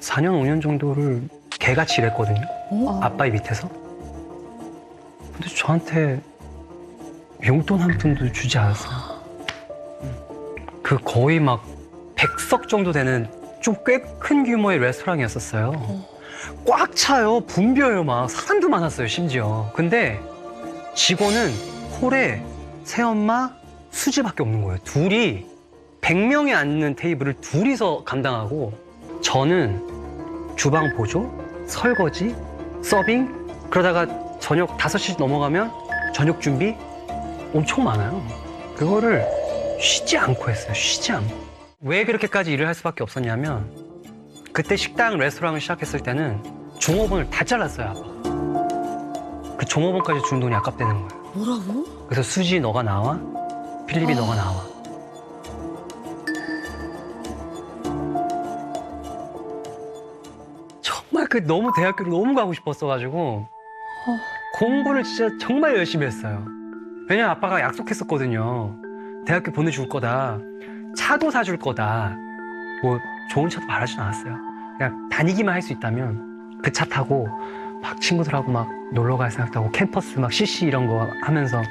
4년, 5년 정도를 개같이 일했거든요. 아빠의 밑에서. 근데 저한테 용돈 한 푼도 주지 않았어요. 그 거의 막 100석 정도 되는 좀 꽤 큰 규모의 레스토랑이었었어요. 꽉 차요. 붐벼요. 막 사람도 많았어요, 심지어. 근데 직원은 홀에 새엄마, 수지밖에 없는 거예요. 둘이 100명이 앉는 테이블을 둘이서 감당하고 저는 주방 보조, 설거지, 서빙, 그러다가 저녁 5시 넘어가면 저녁 준비 엄청 많아요. 그거를 쉬지 않고 했어요. 쉬지 않고. 왜 그렇게까지 일을 할 수밖에 없었냐면 그때 식당, 레스토랑을 시작했을 때는 종업원을 다 잘랐어요, 아빠가. 그 종업원까지 준 돈이 아깝다는 거예요. 뭐라고? 그래서 수지 너가 나와, 필립이 너가 나와. 정말 그 너무 대학교를 너무 가고 싶었어가지고 공부를 진짜 정말 열심히 했어요. 왜냐면 아빠가 약속했었거든요. 대학교 보내줄 거다. 차도 사줄 거다. 뭐 좋은 차도 바라진 않았어요. 그냥 다니기만 할 수 있다면 그 차 타고 막 친구들하고 막 놀러 갈 생각도 하고 캠퍼스 막 CC 이런 거 하면서.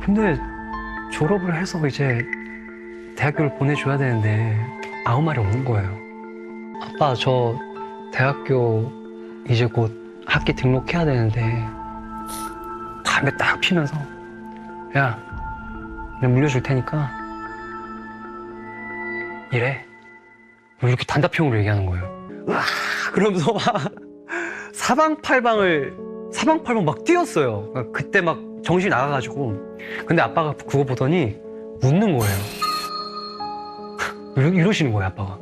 근데 졸업을 해서 이제 대학교를 보내줘야 되는데 아무 말이 없는 거예요. 아빠, 저 대학교 이제 곧 학기 등록해야 되는데 담배 딱 피면서 야, 그냥 물려줄 테니까 이래. 뭐 이렇게 단답형으로 얘기하는 거예요. 으아! 그러면서 막 사방팔방 막 뛰었어요. 그때 막 정신이 나가가지고. 근데 아빠가 그거 보더니 웃는 거예요. 이러시는 거예요, 아빠가.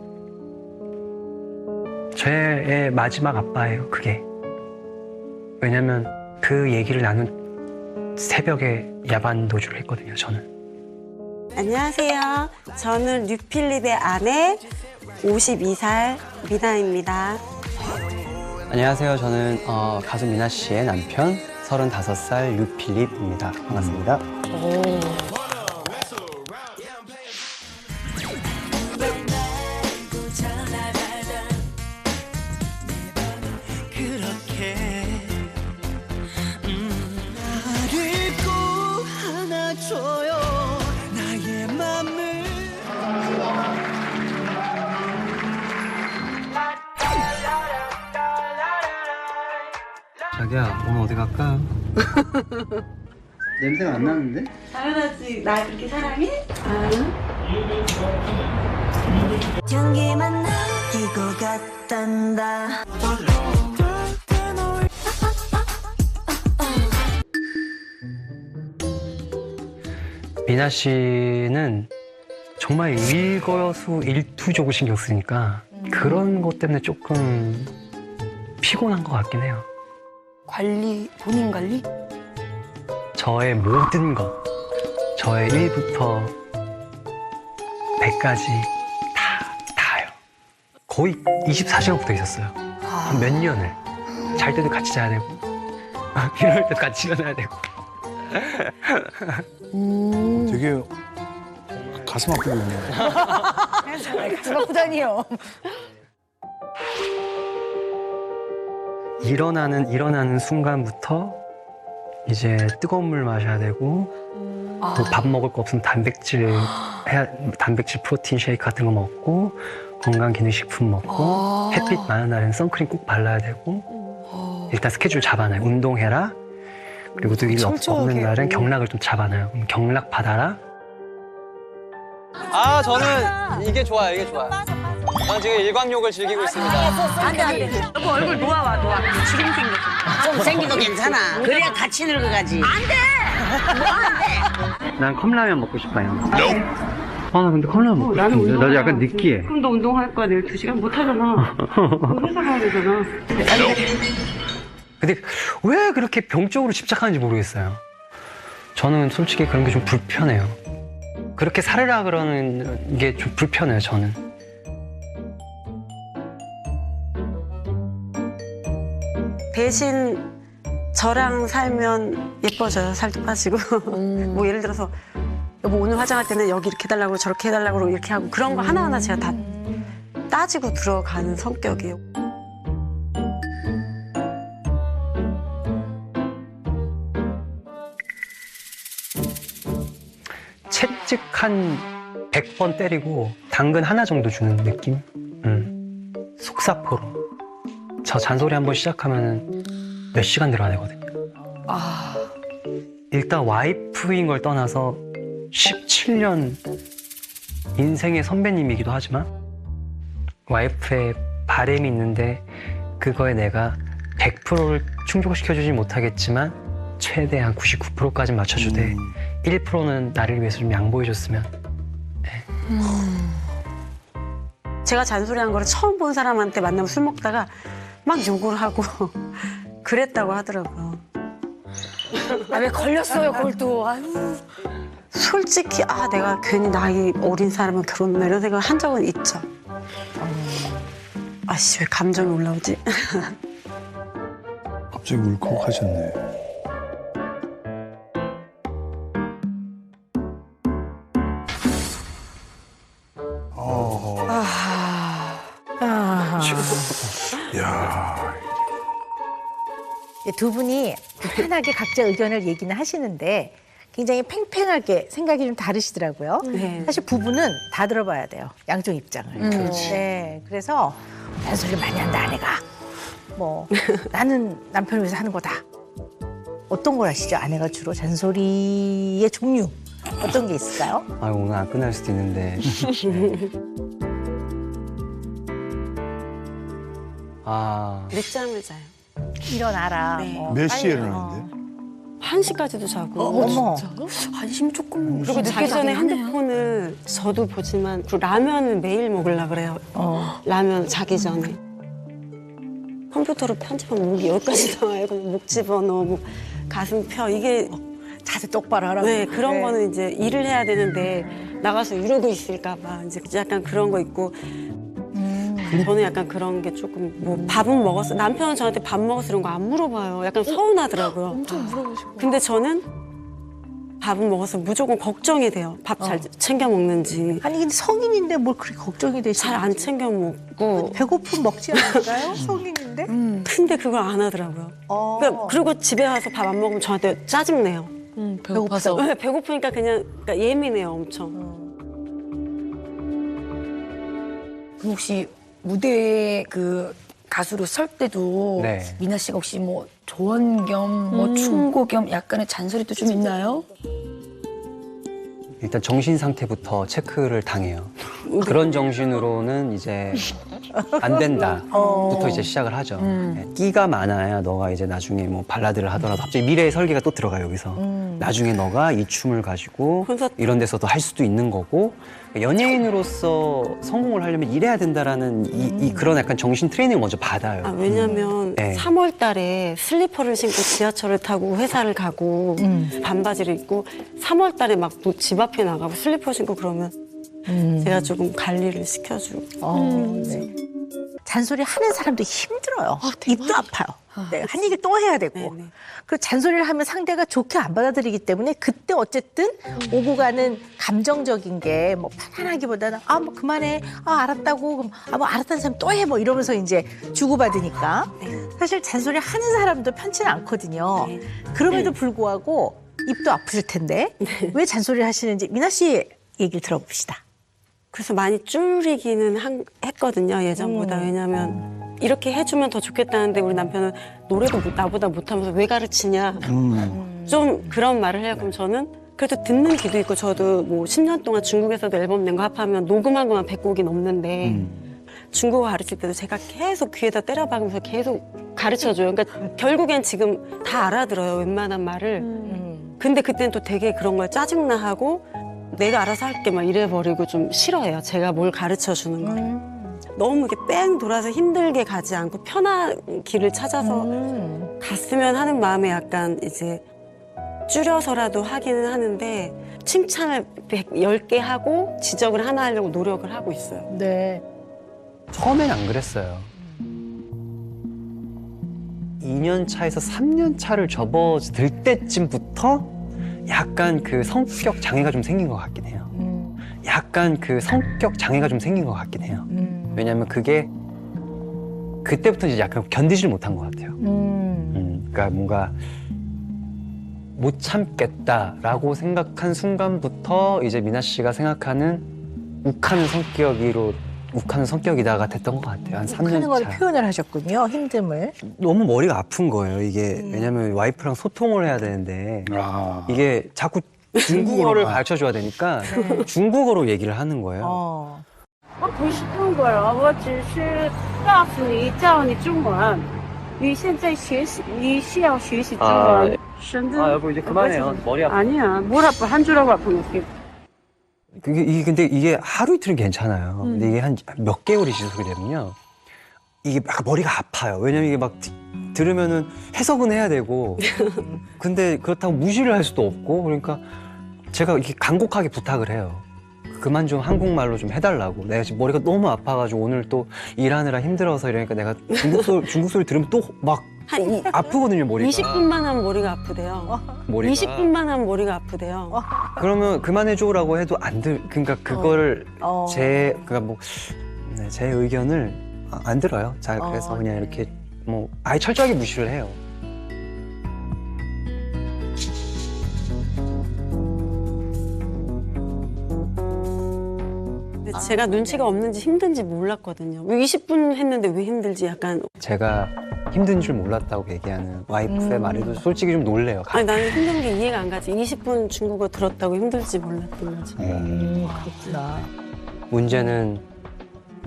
제 마지막 아빠예요, 그게. 왜냐면 그 얘기를 나눈 새벽에 야반 도주를 했거든요, 저는. 안녕하세요. 저는 류필립의 아내 52살 미나입니다. 안녕하세요. 저는 가수 미나 씨의 남편 35살 류필립입니다. 반갑습니다. 자기야, 오늘 어디 갈까? 냄새가 안 나는데? 당연하지. 나 그렇게 사랑해? 향기만 느끼고 갔단다. 미나 씨는 정말 일거수 일투족을 신경 쓰니까 그런 것 때문에 조금 피곤한 것 같긴 해요. 관리, 본인 관리? 저의 모든 것, 저의 1부터 100까지 다요. 거의 24시간 붙어 있었어요. 한 몇 년을. 잘 때도 같이 자야 되고, 이럴 때도 같이 일어나야 되고. 되게 가슴 아프고 있네요. 가슴 아프다니요. 일어나는 순간부터 이제 뜨거운 물 마셔야 되고, 또 밥 먹을 거 없으면 단백질 프로틴 쉐이크 같은 거 먹고, 건강기능식품 먹고, 햇빛 많은 날에는 선크림 꼭 발라야 되고, 일단 스케줄 잡아놔요. 운동해라. 그리고 또 일 없는 날은 경락을 좀 잡아놔요. 그럼 경락 받아라. 아, 저는 이게 좋아요, 이게 좋아요. 저는 지금 일광욕을 즐기고 있습니다. 안 돼. 여보 얼굴 놓아와. 주름 생겼어. 좀 생기도 괜찮아. 그래야 같이 늙어가지. 난 컵라면 먹고 싶어요. 아, 나 근데 컵라면 먹고 싶은데. 나도 약간 느끼해. 그럼 너 운동할 거야. 내일 2시간 못 하잖아. 너 회사 가야 되잖아. 근데 왜 그렇게 병적으로 집착하는지 모르겠어요. 저는 솔직히 그런 게 좀 불편해요. 그렇게 살으라 그러는 게 좀 불편해요, 저는. 대신 저랑 살면 예뻐져요. 살도 빠지고. 뭐 예를 들어서 여보 오늘 화장할 때는 여기 이렇게 해달라고 저렇게 해달라고 이렇게 하고 그런 거 하나하나 제가 다 따지고 들어가는 성격이에요. 채찍 한 100번 때리고 당근 하나 정도 주는 느낌? 속사포로. 저 잔소리 한번 시작하면 몇 시간 들어가거든요. 일단 와이프인 걸 떠나서 17년 인생의 선배님이기도 하지만 와이프의 바람이 있는데 그거에 내가 100%를 충족시켜주지 못하겠지만 최대한 99%까지 맞춰주되 1%는 나를 위해서 좀 양보해줬으면. 제가 잔소리한 거를 처음 본 사람한테 만나면 술 먹다가 막 욕을 하고 그랬다고 하더라고요. 아, 왜 걸렸어요, 그걸 또. 아유. 솔직히 내가 괜히 나이 어린 사람은 결혼했나 이런 생각을 한 적은 있죠. 왜 감정이 올라오지? 갑자기 울컥하셨네. 야, 두 분이 편하게 각자 의견을 얘기는 하시는데 굉장히 팽팽하게 생각이 좀 다르시더라고요. 네. 사실 부부는 다 들어봐야 돼요. 양쪽 입장을. 네, 그래서 잔소리 많이 한다 아내가. 뭐 나는 남편을 위해서 하는 거다. 어떤 걸 하시죠? 아내가 주로 잔소리의 종류 어떤 게 있을까요? 오늘 안 끝날 수도 있는데. 늦잠을 자요. 일어나라. 네. 뭐, 몇 빨리 시에 일어나. 일어나는데? 1시까지도 자고. 어머. 관심 조금. 그리고 자기 전에 핸드폰을 저도 보지만 그 라면을 매일 먹으려고 그래요. 라면 자기 전에. 컴퓨터로 편집하면 목이 여기까지 나와요. 그냥 목 집어넣어, 뭐 가슴 펴. 이게 자세 똑바로 하라고. 네, 그런 거는 이제 일을 해야 되는데 나가서 이러고 있을까 봐 이제 약간 그런 거 있고 저는 약간 그런 게 조금 뭐 밥은 먹었어. 남편은 저한테 밥 먹었어 이런 거 안 물어봐요. 약간 서운하더라고요. 엄청 물어보시고. 근데 저는 밥은 먹어서 무조건 걱정이 돼요. 밥 잘 챙겨 먹는지. 아니 근데 성인인데 뭘 그렇게 걱정이 되시지? 잘 안 챙겨 먹고. 배고픔 먹지 않을까요? 성인인데? 근데 그걸 안 하더라고요. 그러니까 그리고 집에 와서 밥 안 먹으면 저한테 짜증내요. 배고파서. 네, 배고프니까 그냥 그러니까 예민해요, 엄청. 그럼 혹시 무대에 그 가수로 설 때도 네. 미나 씨가 혹시 뭐 조언 겸 뭐 충고 겸 약간의 잔소리도 좀 있나요? 일단 정신 상태부터 체크를 당해요. 그런 정신으로는 이제 안 된다부터 이제 시작을 하죠. 네, 끼가 많아야 너가 이제 나중에 뭐 발라드를 하더라도 갑자기 미래의 설계가 또 들어가요, 여기서. 나중에 너가 이 춤을 가지고 콘서트. 이런 데서도 할 수도 있는 거고 연예인으로서 성공을 하려면 이래야 된다라는 이 그런 약간 정신 트레이닝을 먼저 받아요. 왜냐면 네. 3월 달에 슬리퍼를 신고 지하철을 타고 회사를 가고 반바지를 입고 3월 달에 막 집 앞에 나가고 슬리퍼 신고 그러면 제가 조금 관리를 시켜주고. 네. 잔소리 하는 사람도 힘들어요. 입도 아파요. 네, 한 얘기 또 해야 되고. 네네. 그 잔소리를 하면 상대가 좋게 안 받아들이기 때문에 그때 어쨌든 오고 가는 감정적인 게 뭐 편안하기보다는 뭐 그만해. 알았다고. 그럼 뭐 알았다는 사람 또 해. 뭐 이러면서 이제 주고받으니까. 사실 잔소리 하는 사람도 편치는 않거든요. 네. 그럼에도 불구하고 입도 아프실 텐데 왜 잔소리를 하시는지 미나 씨 얘기를 들어봅시다. 그래서 많이 줄이기는 했거든요, 예전보다. 왜냐면 이렇게 해주면 더 좋겠다는데 우리 남편은 노래도 나보다 못하면서 왜 가르치냐. 좀 그런 말을 해요. 그럼 저는 그래도 듣는 귀도 있고 저도 뭐 10년 동안 중국에서도 앨범 낸 거 합하면 녹음한 것만 100곡이 넘는데 중국어 가르칠 때도 제가 계속 귀에다 때려박으면서 계속 가르쳐줘요. 그러니까 결국엔 지금 다 알아들어요, 웬만한 말을. 근데 그때는 또 되게 그런 걸 짜증나 하고 내가 알아서 할게 막 이래버리고 좀 싫어해요. 제가 뭘 가르쳐주는 걸. 너무 이렇게 뺑 돌아서 힘들게 가지 않고 편한 길을 찾아서 갔으면 하는 마음에 약간 이제 줄여서라도 하기는 하는데 칭찬을 10개 하고 지적을 하나 하려고 노력을 하고 있어요. 네. 처음엔 안 그랬어요. 2년 차에서 3년 차를 접어들 때쯤부터 약간 그 성격 장애가 좀 생긴 것 같긴 해요. 약간 그 성격 장애가 좀 생긴 것 같긴 해요. 왜냐하면 그게 그때부터 이제 약간 견디질 못한 것 같아요. 그러니까 뭔가 못 참겠다라고 생각한 순간부터 이제 미나 씨가 생각하는 욱하는 성격이다가 됐던 것 같아요. 한 3년 하는 걸 차. 표현을 하셨군요. 힘듦을. 너무 머리가 아픈 거예요. 이게 왜냐면 와이프랑 소통을 해야 되는데 아. 이게 자꾸 중국어를 중국어로만. 가르쳐 줘야 되니까 중국어로 얘기를 하는 거예요. 어. 我不是中国人，我只是告诉你，教你中文。你现在学习，你需要学习中文。深圳。 여보 이제 그만해요. 머리 아파. 아니야, 뭘 아파? 한 줄하고 아픈 거지. 근데 이게 하루 이틀은 괜찮아요. 근데 이게 한 몇 개월이 지속이 되면요. 이게 막 머리가 아파요. 왜냐면 이게 막 들으면은 해석은 해야 되고. 근데 그렇다고 무시를 할 수도 없고. 그러니까 제가 이렇게 간곡하게 부탁을 해요. 그만 좀 한국말로 좀 해달라고. 내가 지금 머리가 너무 아파가지고 오늘 또 일하느라 힘들어서 이러니까 내가 중국 소리 들으면 또 막 한 아프거든요, 머리가. 20분만 하면 머리가 아프대요. 머리가. 20분만 하면 머리가 아프대요. 그러면 그만해줘라고 해도 그러니까 그거를 어. 그러니까 뭐 제 의견을 안 들어요. 자, 그래서 그냥 이렇게 뭐 아예 철저하게 무시를 해요. 근데 제가 눈치가 없는지 힘든지 몰랐거든요. 20분 했는데 왜 힘들지 약간. 제가 힘든 줄 몰랐다고 얘기하는 와이프의 말에도 솔직히 좀 놀래요. 아니 나는 힘든 게 이해가 안 가지. 20분 중국어 들었다고 힘들지 몰랐던 거지. 그렇구나. 문제는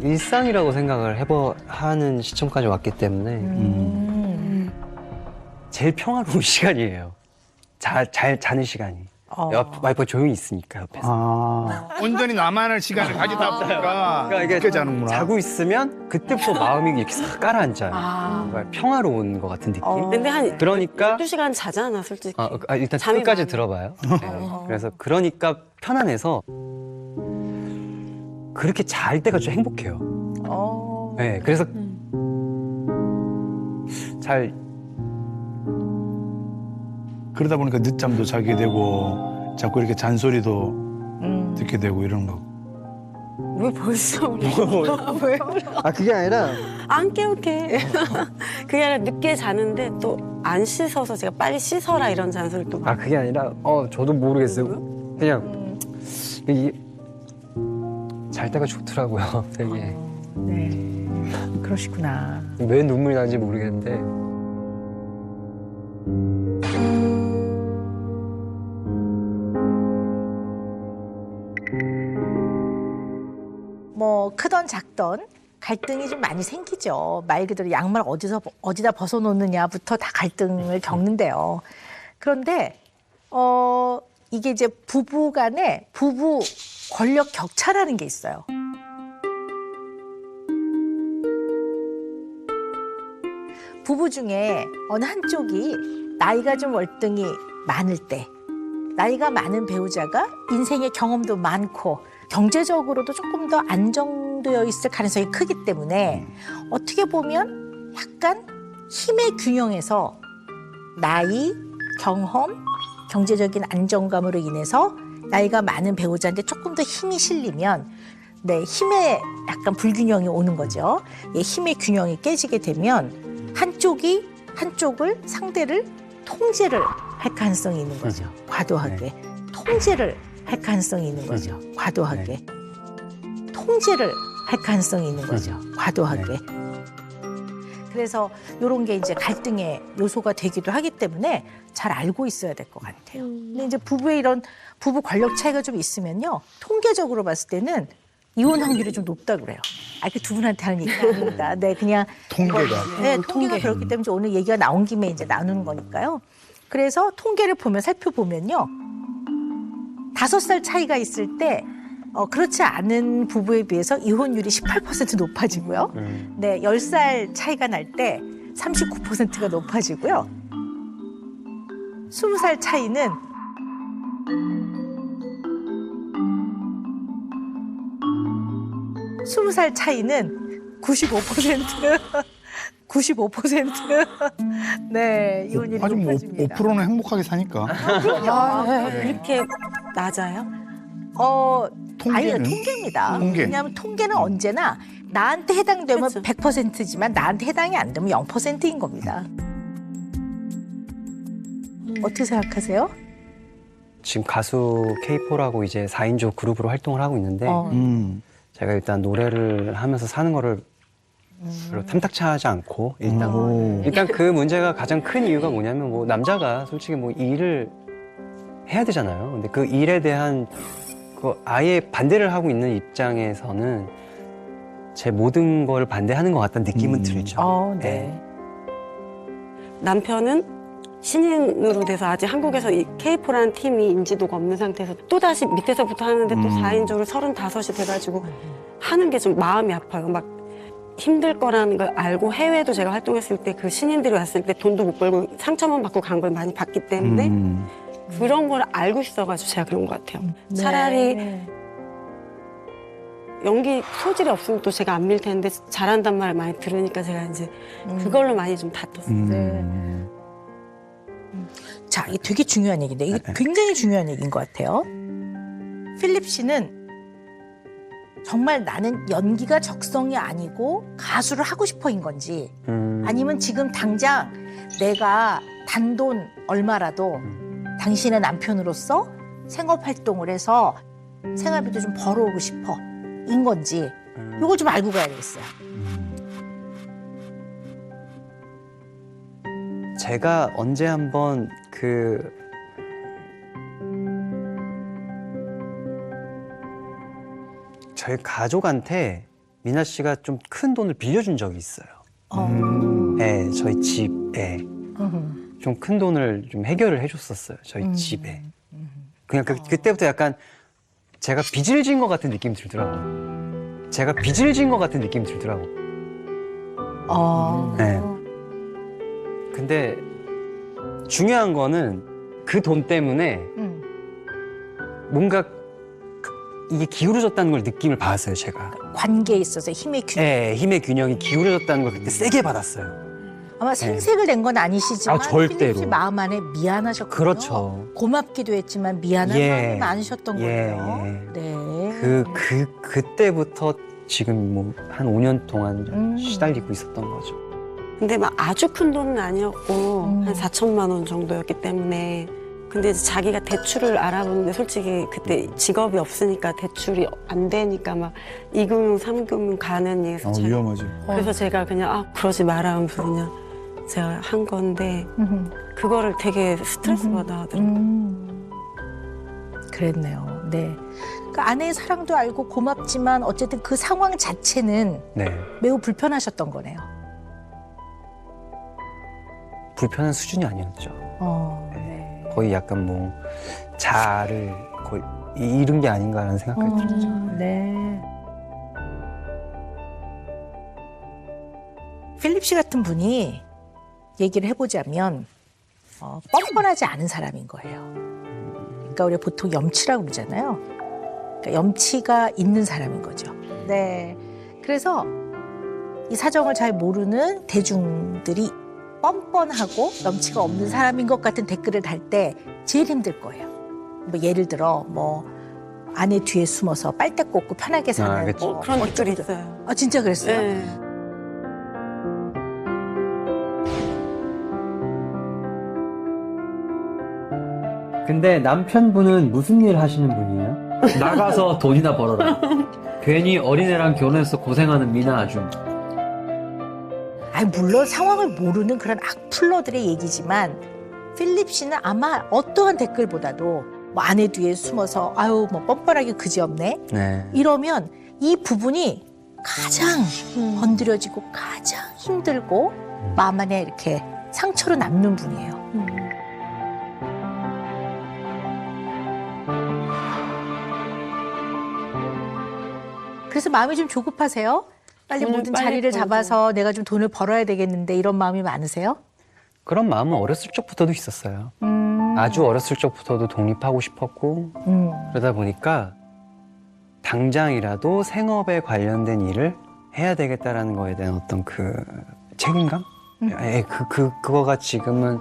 일상이라고 생각을 하는 시점까지 왔기 때문에 제일 평화로운 시간이에요. 잘 자는 시간이. 와이프가 조용히 있으니까 옆에서. 아. 온전히 나만의 시간을 가지다 보니까 그러니까 이게 늦게 자는구나. 자고 있으면 그때부터 마음이 이렇게 싹 가라앉아요. 뭔가 평화로운 것 같은 느낌. 근데 한 그러니까 12시간 자잖아 솔직히. 일단 잠이 끝까지 많아. 들어봐요. 네. 그래서 그러니까 편안해서 그렇게 잘 때가 좀 행복해요. 네, 그래서 잘 그러다 보니까 늦잠도 자게 되고 자꾸 이렇게 잔소리도 듣게 되고 이런 거. 왜 벌써 우리 그게 아니라 안 깨울게. 그게 아니라 늦게 자는데 또 안 씻어서 제가 빨리 씻어라 이런 잔소리 또. 그게 아니라 저도 모르겠어요. 그냥 이게 잘 때가 좋더라고요. 되게 네. 그러시구나. 왜 눈물이 나는지 모르겠는데. 뭐 크던 작던 갈등이 좀 많이 생기죠. 말 그대로 양말 어디다 벗어놓느냐부터 다 갈등을 겪는데요. 그런데 이게 이제 부부 간에 부부 권력 격차라는 게 있어요. 부부 중에 어느 한쪽이 나이가 좀 월등히 많을 때, 나이가 많은 배우자가 인생의 경험도 많고 경제적으로도 조금 더 안정되어 있을 가능성이 크기 때문에 어떻게 보면 약간 힘의 균형에서 나이, 경험, 경제적인 안정감으로 인해서 나이가 많은 배우자한테 조금 더 힘이 실리면 힘의 약간 불균형이 오는 거죠. 힘의 균형이 깨지게 되면 한쪽을 상대를 통제를 할 가능성이 있는 거죠. 과도하게. 통제를 할 가능성이 있는 거죠. 과도하게. 통제를 할 가능성이 있는 거죠. 과도하게. 그래서 이런 게 이제 갈등의 요소가 되기도 하기 때문에 잘 알고 있어야 될 것 같아요. 근데 이제 부부의 이런 부부 권력 차이가 좀 있으면요. 통계적으로 봤을 때는 이혼 확률이 좀 높다 그래요. 그 두 분한테 하는 얘기가 아닙니다. 네, 그냥 통계가. 네, 통계가 그렇기 때문에 오늘 얘기가 나온 김에 이제 나누는 거니까요. 그래서 통계를 살펴보면요. 5살 차이가 있을 때 그렇지 않은 부부에 비해서 이혼율이 18% 높아지고요. 네, 10살 차이가 날 때 39%가 높아지고요. 20살 차이는 95%. 95%. 네, 이혼율이 아주 뭐 높아집니다. 5%는 행복하게 사니까. 이렇게 낮아요? 아니요, 통계는? 통계입니다. 통계. 왜냐하면 통계는 언제나 나한테 해당되면 그쵸. 100%지만 나한테 해당이 안 되면 0%인 겁니다. 어떻게 생각하세요? 지금 가수 K4라고 이제 4인조 그룹으로 활동을 하고 있는데 제가 일단 노래를 하면서 사는 거를 별로 탐탁치 하지 않고 일단 그 문제가 가장 큰 이유가 뭐냐면 뭐 남자가 솔직히 뭐 일을 해야 되잖아요. 근데 그 일에 대한 그 아예 반대를 하고 있는 입장에서는 제 모든 걸 반대하는 것 같다는 느낌은 들죠. 네. 남편은 신인으로 돼서 아직 한국에서 이 K4라는 팀이 인지도가 없는 상태에서 또다시 밑에서부터 하는데 또 4인조를 35이 돼가지고 하는 게 좀 마음이 아파요. 막 힘들 거라는 걸 알고 해외도 제가 활동했을 때 그 신인들이 왔을 때 돈도 못 벌고 상처만 받고 간 걸 많이 봤기 때문에 그런 걸 알고 있어가지고 제가 그런 것 같아요. 차라리 연기 소질이 없으면 또 제가 안 밀 텐데 잘한단 말을 많이 들으니까 제가 이제 그걸로 많이 좀 다퉜어요. 자, 이게 되게 중요한 얘기인데 이게 굉장히 중요한 얘기인 것 같아요. 필립 씨는 정말 나는 연기가 적성이 아니고 가수를 하고 싶어인 건지 아니면 지금 당장 내가 단돈 얼마라도 당신의 남편으로서 생업 활동을 해서 생활비도 좀 벌어오고 싶어 인 건지 이걸 좀 알고 가야 되겠어요. 제가 언제 한번 저희 가족한테 미나 씨가 좀 큰 돈을 빌려준 적이 있어요. 네, 저희 집에 좀 큰 돈을 좀 해결을 해줬었어요. 저희 집에. 그냥 그때부터 약간 제가 빚을 진 것 같은 느낌이 들더라고요. 제가 빚을 진 것 같은 느낌이 들더라고요. 네. 근데 중요한 거는 그 돈 때문에 뭔가 이게 기울어졌다는 걸 느낌을 받았어요, 제가. 관계에 있어서 힘의 균형. 네, 힘의 균형이 기울어졌다는 걸 그때 세게 받았어요. 아마 생색을 낸 건 아니시지만 절대로. 필립 씨 마음 안에 미안하셨거든요. 그렇죠. 고맙기도 했지만 미안한 마음이 많으셨던 거예요. 예. 네. 그때부터 지금 뭐 한 5년 동안 시달리고 있었던 거죠. 근데 막 아주 큰 돈은 아니었고 한 4천만 원 정도였기 때문에 근데 이제 자기가 대출을 알아보는데 솔직히 그때 직업이 없으니까 대출이 안 되니까 막 2금융, 3금융 가는 얘기에서 위험하지. 그래서 제가 그냥 그러지 마라 하면서 그냥 제가 한 건데 그거를 되게 스트레스 받아 하더라고요. 그랬네요. 네. 그러니까 아내의 사랑도 알고 고맙지만 어쨌든 그 상황 자체는 네. 매우 불편하셨던 거네요. 불편한 수준이 아니었죠. 네. 거의 약간 뭐 자아를 거의 잃은 게 아닌가라는 생각까지 들었죠. 네. 필립 씨 같은 분이 얘기를 해보자면 뻔뻔하지 않은 사람인 거예요. 그러니까 우리가 보통 염치라고 그러잖아요. 그러니까 염치가 있는 사람인 거죠. 네. 그래서 이 사정을 잘 모르는 대중들이 뻔뻔하고 염치가 없는 사람인 것 같은 댓글을 달 때 제일 힘들 거예요. 뭐 예를 들어 뭐 아내 뒤에 숨어서 빨대 꽂고 편하게 사는 그쵸. 그런 댓글이 있어요. 아 진짜 그랬어요? 네. 근데 남편분은 무슨 일 하시는 분이에요? 나가서 돈이나 벌어라. 괜히 어린애랑 결혼해서 고생하는 미나 아줌. 아니 물론 상황을 모르는 그런 악플러들의 얘기지만 필립 씨는 아마 어떠한 댓글보다도 뭐 아내 뒤에 숨어서 아유 뭐 뻔뻔하게 그지없네 네. 이러면 이 부분이 가장 건드려지고 가장 힘들고 마음 안에 이렇게 상처로 남는 분이에요. 그래서 마음이 좀 조급하세요? 빨리 모든 빨리 자리를 벌고. 잡아서 내가 좀 돈을 벌어야 되겠는데 이런 마음이 많으세요? 그런 마음은 어렸을 적부터도 있었어요. 아주 어렸을 적부터도 독립하고 싶었고 그러다 보니까 당장이라도 생업에 관련된 일을 해야 되겠다라는 거에 대한 어떤 그 책임감? 예, 그거가 지금은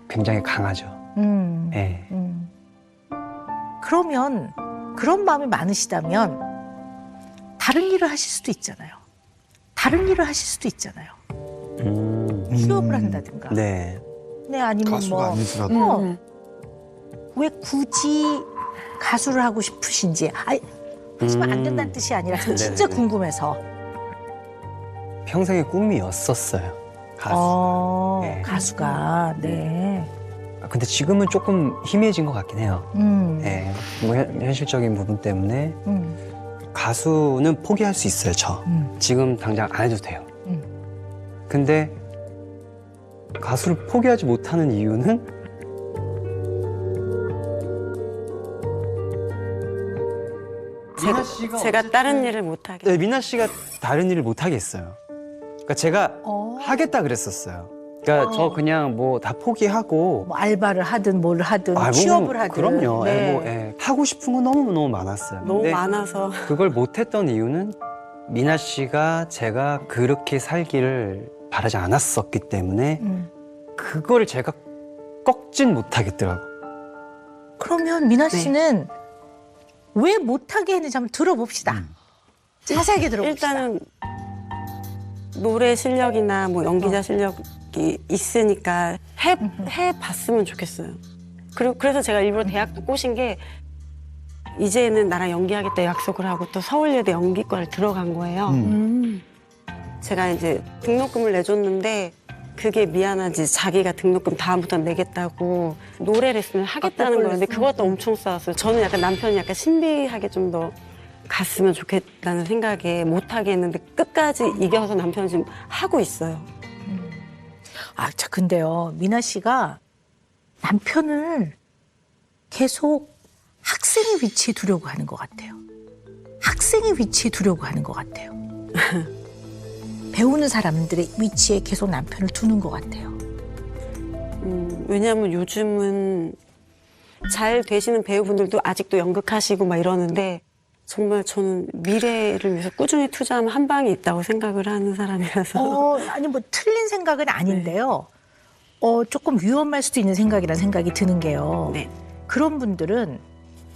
굉장히 강하죠. 예. 그러면 그런 마음이 많으시다면 다른 일을 하실 수도 있잖아요. 다른 일을 하실 수도 있잖아요. 취업을 한다든가. 네. 네, 아니면 가수가 뭐 아니더라도. 왜 굳이 가수를 하고 싶으신지. 아니, 하지만 안 된다는 뜻이 아니라 진짜 네네네. 궁금해서. 평생의 꿈이었었어요. 가수. 네. 가수가. 네. 근데 지금은 조금 희미해진 것 같긴 해요. 네. 뭐 현실적인 부분 때문에 가수는 포기할 수 있어요, 저. 지금 당장 안 해도 돼요. 근데 가수를 포기하지 못하는 이유는 제가 다른 일을 못 하게. 네, 미나 씨가 다른 일을 못 하겠어요. 그러니까 제가 하겠다 그랬었어요. 그러니까 저 그냥 뭐 다 포기하고 뭐 알바를 하든 뭘 하든 아, 취업을 하든. 그럼요. 네. 뭐, 하고 싶은 건 너무 많았어요. 너무 근데 많아서. 그걸 못했던 이유는 미나 씨가 제가 그렇게 살기를 바라지 않았었기 때문에 그걸 제가 꺾진 못하겠더라고. 그러면 미나 씨는 왜 못하게 했는지 한번 들어봅시다. 자세하게 들어봅시다. 일단은 노래 실력이나 뭐 연기자 실력이 있으니까 해봤으면 좋겠어요. 그리고 그래서 제가 일부러 대학도 꼬신 게 이제는 나랑 연기하겠다 약속을 하고 또 서울예대 연기과를 들어간 거예요. 제가 이제 등록금을 내줬는데 그게 미안하지 자기가 등록금 다음부터 내겠다고 노래 레슨을 하겠다는 거였는데 그것도 엄청 싸웠어요. 저는 약간 남편이 약간 신비하게 좀 더 갔으면 좋겠다는 생각에 못하게 했는데 끝까지 이겨서 남편이 지금 하고 있어요. 아, 자, 근데요, 미나 씨가 남편을 계속 학생의 위치에 두려고 하는 것 같아요. 학생의 위치에 두려고 하는 것 같아요. 배우는 사람들의 위치에 계속 남편을 두는 것 같아요. 왜냐하면 요즘은 잘 되시는 배우분들도 아직도 연극하시고 막 이러는데 정말 저는 미래를 위해서 꾸준히 투자하면 한 방이 있다고 생각을 하는 사람이라서. 아니, 뭐, 틀린 생각은 아닌데요. 조금 위험할 수도 있는 생각이라는 생각이 드는 게요. 네. 그런 분들은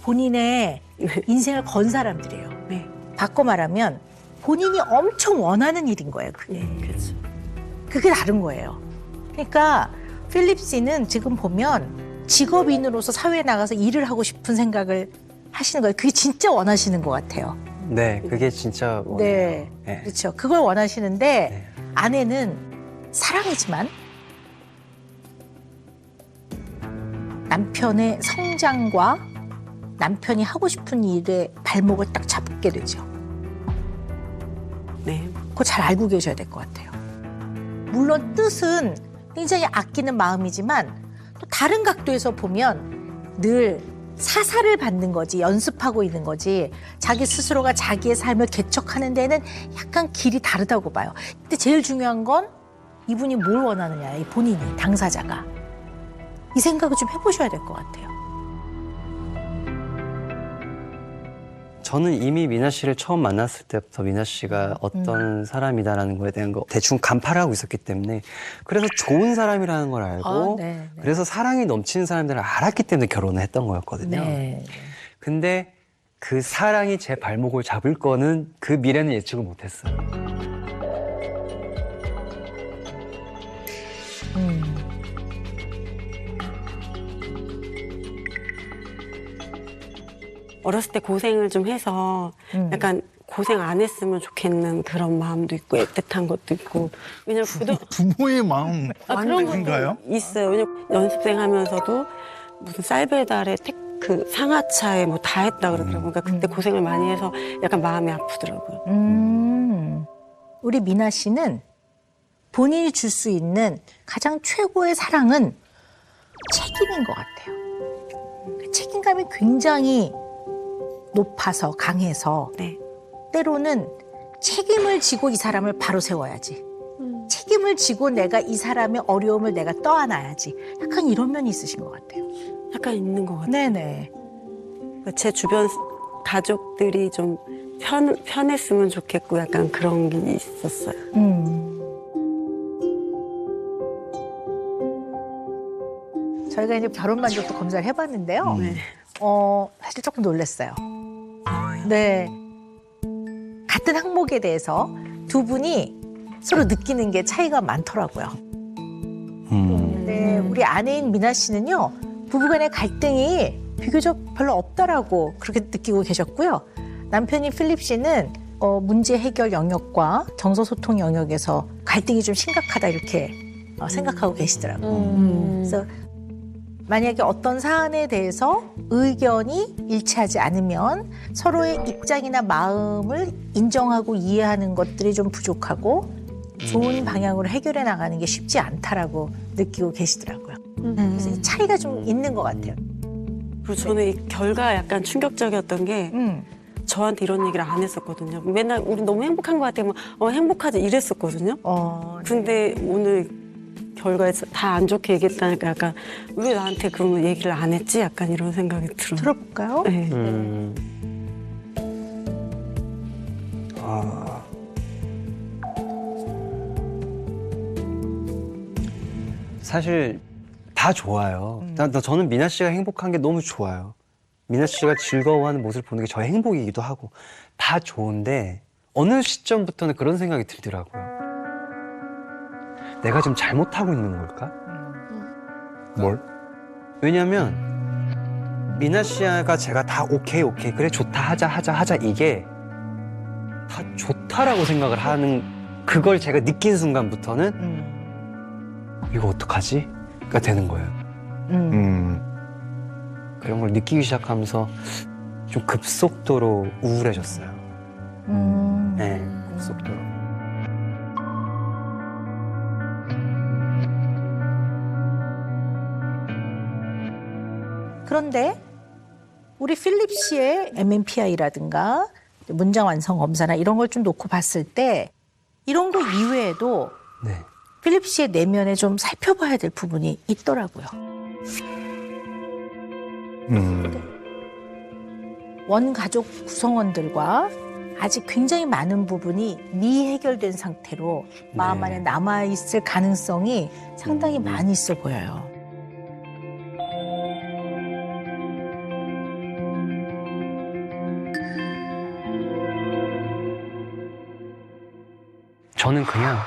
본인의 인생을 건 사람들이에요. 네. 바꿔 말하면 본인이 엄청 원하는 일인 거예요, 그게. 그렇죠. 그게 다른 거예요. 그러니까 필립 씨는 지금 보면 직업인으로서 사회에 나가서 일을 하고 싶은 생각을 하시는 거예요. 그게 진짜 원하시는 것 같아요. 네, 그게 진짜 네, 네. 그렇죠. 그걸 원하시는데 네. 아내는 사랑이지만 남편의 성장과 남편이 하고 싶은 일에 발목을 딱 잡게 되죠. 네. 그거 잘 알고 계셔야 될 것 같아요. 물론 뜻은 굉장히 아끼는 마음이지만 또 다른 각도에서 보면 늘 사사를 받는 거지, 연습하고 있는 거지, 자기 스스로가 자기의 삶을 개척하는 데는 약간 길이 다르다고 봐요. 근데 제일 중요한 건 이분이 뭘 원하느냐, 이 본인이, 당사자가. 이 생각을 좀 해보셔야 될 것 같아요. 저는 이미 미나 씨를 처음 만났을 때부터 미나 씨가 어떤 사람이다라는 거에 대한 거 대충 간파를 하고 있었기 때문에 그래서 좋은 사람이라는 걸 알고 네. 그래서 사랑이 넘치는 사람들을 알았기 때문에 결혼을 했던 거였거든요. 네. 근데 그 사랑이 제 발목을 잡을 거는 그 미래는 예측을 못했어요. 어렸을 때 고생을 좀 해서 약간 고생 안 했으면 좋겠는 그런 마음도 있고 애틋한 것도 있고. 왜냐면 부모의 마음 그런 아닌가요? 것도 있어요. 왜냐면 연습생 하면서도 무슨 쌀 배달에 그 상하차에 뭐 다 했다 그러더라고요. 그러니까 그때 고생을 많이 해서 약간 마음이 아프더라고요. 우리 미나 씨는 본인이 줄 수 있는 가장 최고의 사랑은 책임인 것 같아요. 그 책임감이 굉장히 높아서 강해서 네. 때로는 책임을 지고 이 사람을 바로 세워야지. 책임을 지고 내가 이 사람의 어려움을 내가 떠안아야지. 약간 이런 면이 있으신 것 같아요. 약간 있는 것 같아요. 네네. 제 주변 가족들이 좀 편했으면 좋겠고 약간 그런 게 있었어요. 저희가 이제 결혼 만족도 검사를 해봤는데요. 사실 조금 놀랐어요. 네. 같은 항목에 대해서 두 분이 서로 느끼는 게 차이가 많더라고요. 음. 네, 우리 아내인 미나 씨는요, 부부간의 갈등이 비교적 별로 없다라고 그렇게 느끼고 계셨고요. 남편인 필립 씨는 문제 해결 영역과 정서 소통 영역에서 갈등이 좀 심각하다 이렇게 생각하고 계시더라고요. 그래서 만약에 어떤 사안에 대해서 의견이 일치하지 않으면 서로의 입장이나 마음을 인정하고 이해하는 것들이 좀 부족하고 좋은 방향으로 해결해 나가는 게 쉽지 않다라고 느끼고 계시더라고요. 그래서 이 차이가 좀 있는 것 같아요. 그리고 저는 이 결과가 약간 충격적이었던 게 저한테 이런 얘기를 안 했었거든요. 맨날 우리 너무 행복한 것 같아요. 행복하지 이랬었거든요. 근데 오늘 결과에서 다 안 좋게 얘기했다니까 약간 왜 나한테 그런 얘기를 안 했지? 약간 이런 생각이 들어요. 들어볼까요? 네. 아. 사실 다 좋아요. 저는 미나 씨가 행복한 게 너무 좋아요. 미나 씨가 즐거워하는 모습을 보는 게 저의 행복이기도 하고 다 좋은데 어느 시점부터는 그런 생각이 들더라고요. 내가 좀 잘못하고 있는 걸까? 뭘? 왜냐면 미나 씨가 제가 다 오케이 그래 좋다 하자 이게 다 좋다라고 생각을 하는 그걸 제가 느낀 순간부터는 이거 어떡하지? 가 되는 거예요. 그런 걸 느끼기 시작하면서 좀 급속도로 우울해졌어요. 네, 급속도로. 그런데 우리 필립 씨의 MMPI라든가 문장 완성 검사나 이런 걸 좀 놓고 봤을 때 이런 거 이외에도 네. 필립 씨의 내면에 좀 살펴봐야 될 부분이 있더라고요. 원가족 구성원들과 아직 굉장히 많은 부분이 미해결된 상태로 마음 안에 남아있을 가능성이 상당히 많이 있어 보여요. 저는 그냥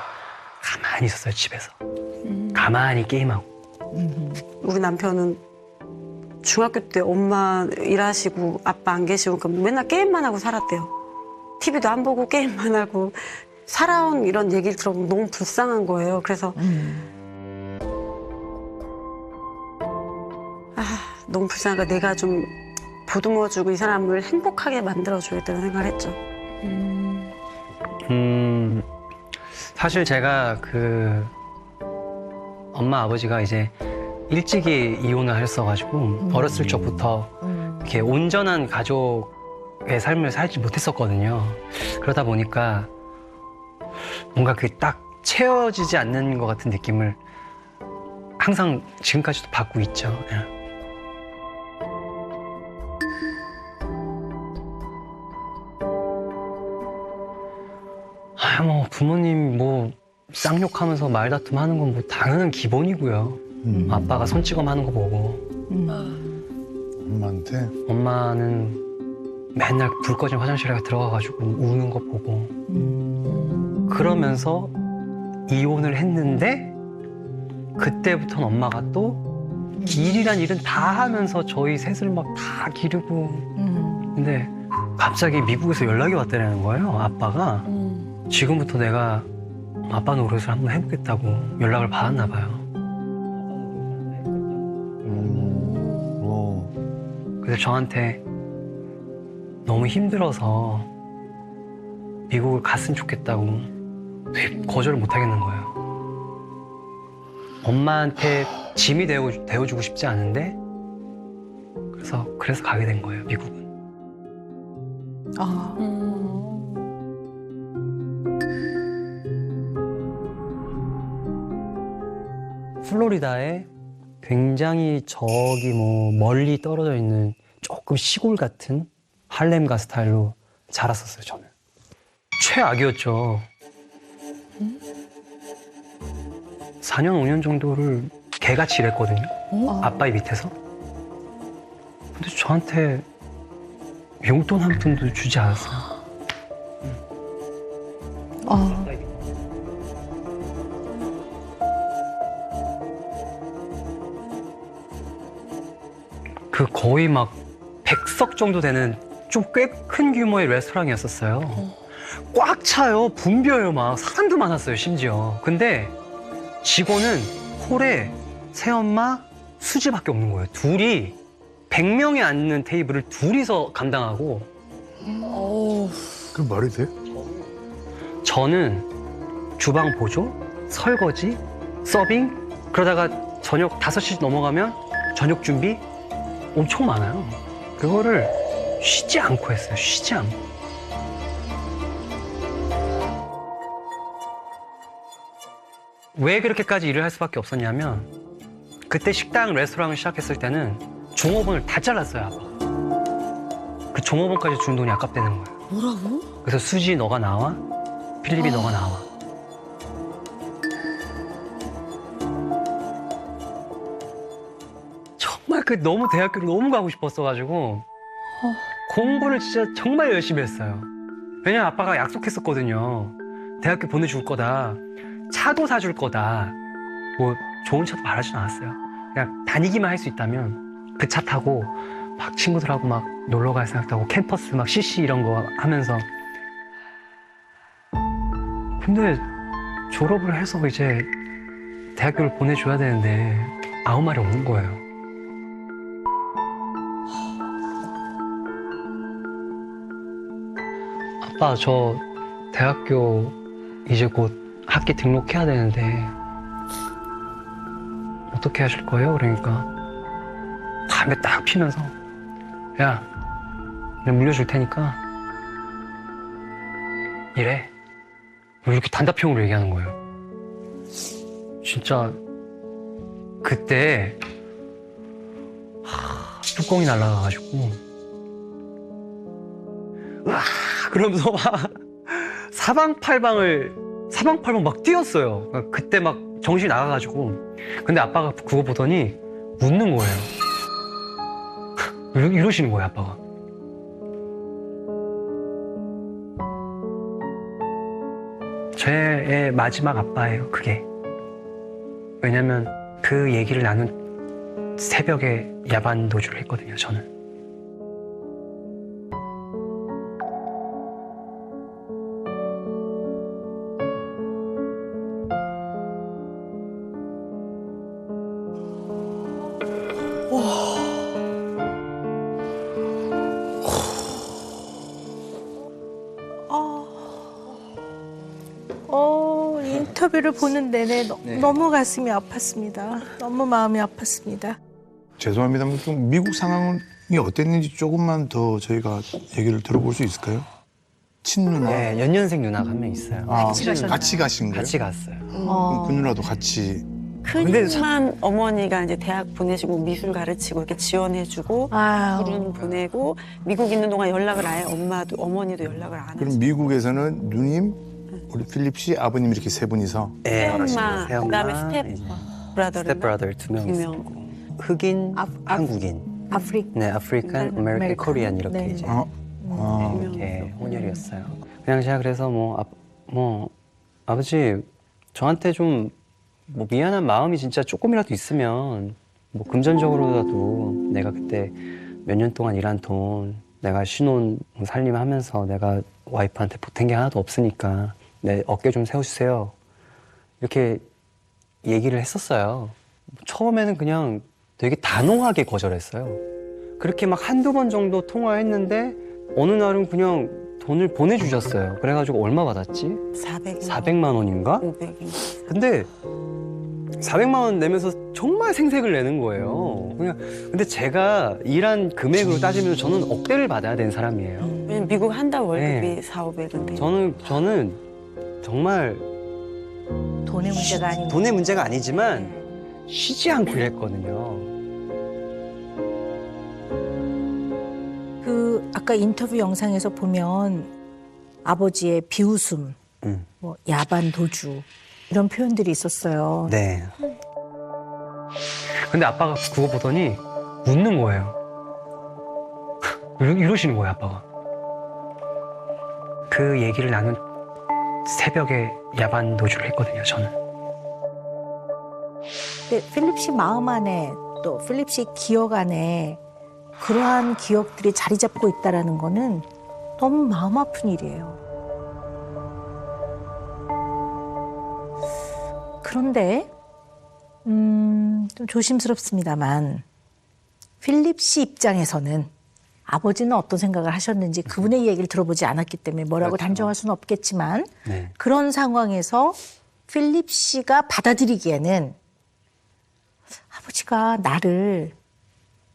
가만히 있었어요, 집에서. 가만히 게임하고. 우리 남편은 중학교 때 엄마 일하시고 아빠 안 계시고 그러니까 맨날 게임만 하고 살았대요. TV도 안 보고 게임만 하고 살아온 이런 얘기를 들어보면 너무 불쌍한 거예요. 그래서 너무 불쌍하니까 내가 좀 보듬어주고 이 사람을 행복하게 만들어줘야겠다는 생각을 했죠. 사실 제가 엄마 아버지가 이제 일찍이 이혼을 했어가지고 어렸을 적부터 이렇게 온전한 가족의 삶을 살지 못했었거든요. 그러다 보니까 뭔가 그게 딱 채워지지 않는 것 같은 느낌을 항상 지금까지도 받고 있죠. 예. 부모님 쌍욕하면서 말다툼 하는 건 당연한 기본이고요. 아빠가 손찌검 하는 거 보고. 엄마한테? 엄마는 맨날 불 꺼진 화장실에 들어가가지고 우는 거 보고. 그러면서 이혼을 했는데 그때부터는 엄마가 또 일이란 일은 다 하면서 저희 셋을 막 다 기르고. 근데 갑자기 미국에서 연락이 왔다는 거예요, 아빠가. 지금부터 내가 아빠 노릇을 한번 해보겠다고 연락을 받았나 봐요. 그래서 저한테 너무 힘들어서 미국을 갔으면 좋겠다고 거절을 못 하겠는 거예요. 엄마한테 짐이 되어주고 싶지 않은데 그래서 가게 된 거예요, 미국은. 플로리다에 굉장히 저기 멀리 떨어져 있는 조금 시골 같은 할렘가 스타일로 자랐었어요, 저는. 최악이었죠. 4년, 5년 정도를 개같이 일했거든요. 아빠의 밑에서. 근데 저한테 용돈 한 푼도 주지 않았어요. 그 거의 막 100석 정도 되는 좀 꽤 큰 규모의 레스토랑이었었어요. 꽉 차요. 붐벼요. 막 사람도 많았어요. 심지어. 근데 직원은 홀에 새엄마, 수지밖에 없는 거예요. 둘이 100명이 앉는 테이블을 둘이서 감당하고 그 말이 돼? 저는 주방 보조, 설거지, 서빙 그러다가 저녁 5시 넘어가면 저녁 준비 엄청 많아요. 그거를 쉬지 않고 했어요. 쉬지 않고. 왜 그렇게까지 일을 할 수밖에 없었냐면 그때 식당, 레스토랑을 시작했을 때는 종업원을 다 잘랐어요, 아빠가. 그 종업원까지 준 돈이 아깝다는 거예요. 뭐라고? 그래서 수지 너가 나와, 필립이 너가 나와. 정말 그 너무 대학교를 너무 가고 싶었어가지고 공부를 진짜 정말 열심히 했어요. 왜냐면 아빠가 약속했었거든요. 대학교 보내줄 거다. 차도 사줄 거다. 뭐 좋은 차도 바라진 않았어요. 그냥 다니기만 할 수 있다면 그 차 타고 막 친구들하고 막 놀러 갈 생각도 하고 캠퍼스 막 CC 이런 거 하면서. 근데 졸업을 해서 이제 대학교를 보내줘야 되는데 아무 말이 없는 거예요. 아빠, 저 대학교 이제 곧 학기 등록해야 되는데 어떻게 하실 거예요? 그러니까 담배 딱 피면서 야, 내가 물려줄 테니까 이래. 이렇게 단답형으로 얘기하는 거예요. 진짜 그때 뚜껑이 날아가가지고 으아 그러면서 막 사방팔방 막 뛰었어요. 그때 막 정신이 나가가지고. 근데 아빠가 그거 보더니 웃는 거예요. 이러시는 거예요, 아빠가. 제 마지막 아빠예요, 그게. 왜냐면 그 얘기를 나눈 새벽에 야반 도주를 했거든요, 저는. 인터뷰를 보는 내내 너무 가슴이 아팠습니다. 너무 마음이 아팠습니다. 죄송합니다만 좀 미국 상황이 어땠는지 조금만 더 저희가 얘기를 들어볼 수 있을까요? 친누나? 네, 연년생 누나가 한 명 있어요. 아, 가셨나요? 같이 가신 거예요? 같이 갔어요. 그럼 그 누나도 같이. 큰맘 어머니가 이제 대학 보내시고 미술 가르치고 이렇게 지원해주고 아유. 불은 보내고 미국 있는 동안 연락을 아예 어머니도 연락을 안 그럼 하시고 미국에서는 누님, 우리 필립 씨, 아버님 이렇게 세 분이서 네, 새엄마, 그다음에 스텝 브라더를 스텝 브라더 두 명 두 명. 있었고 흑인, 한국인, 아프리카. 아프리칸, 아메리칸, 코리안 이렇게 네. 이제 이렇게 혼혈이었어요. 그냥 제가 그래서 아버지 저한테 좀 뭐 미안한 마음이 진짜 조금이라도 있으면 뭐 금전적으로라도 내가 그때 몇 년 동안 일한 돈 내가 신혼 살림하면서 내가 와이프한테 보탠 게 하나도 없으니까 내 어깨 좀 세워주세요. 이렇게 얘기를 했었어요. 처음에는 그냥 되게 단호하게 거절했어요. 그렇게 막 한두 번 정도 통화했는데 어느 날은 그냥 돈을 보내주셨어요. 그래가지고 얼마 받았지? 400만 원인가? 500인. 근데 400만 원 내면서 정말 생색을 내는 거예요. 그냥 근데 제가 일한 금액으로 따지면 저는 억대를 받아야 되는 사람이에요. 왜냐면 미국 한 달 월급이 네. 4,500인데 저는 정말 돈의 문제가 아닌 돈의 문제가 아니지만 쉬지 않고 일했거든요. 그 아까 인터뷰 영상에서 보면 아버지의 비웃음, 뭐 야반 도주 이런 표현들이 있었어요. 네. 근데 아빠가 그거 보더니 웃는 거예요. 이러시는 거예요, 아빠가. 그 얘기를 나눈 새벽에 야반 도주를 했거든요, 저는. 근데 필립 씨 마음 안에 또 필립 씨 기억 안에 그러한 기억들이 자리 잡고 있다라는 거는 너무 마음 아픈 일이에요. 그런데 좀 조심스럽습니다만 필립 씨 입장에서는 아버지는 어떤 생각을 하셨는지 그분의 얘기를 들어보지 않았기 때문에 뭐라고 그렇죠. 단정할 수는 없겠지만 네. 그런 상황에서 필립 씨가 받아들이기에는 아버지가 나를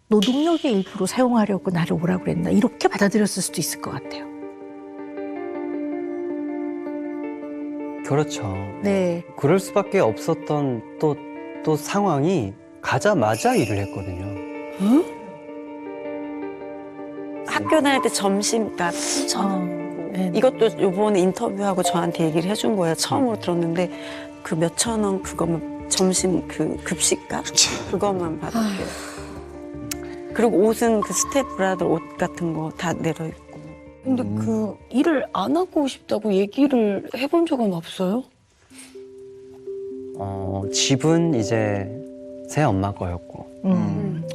노동력의 일부로 사용하려고 나를 오라고 그랬나 이렇게 받아들였을 수도 있을 것 같아요. 그렇죠. 네. 그럴 수밖에 없었던 또 상황이 가자마자 일을 했거든요. 학교 다닐 때 점심값 네. 이것도 요번에 인터뷰하고 저한테 얘기를 해준 거예요. 처음으로 들었는데 그 몇천 원 그거만 점심 그 급식값 그것만 받았대요. 그리고 옷은 그 스텝브라더 옷 같은 거 다 내려있고. 근데 그 일을 안 하고 싶다고 얘기를 해본 적은 없어요? 집은 이제 새 엄마 거였고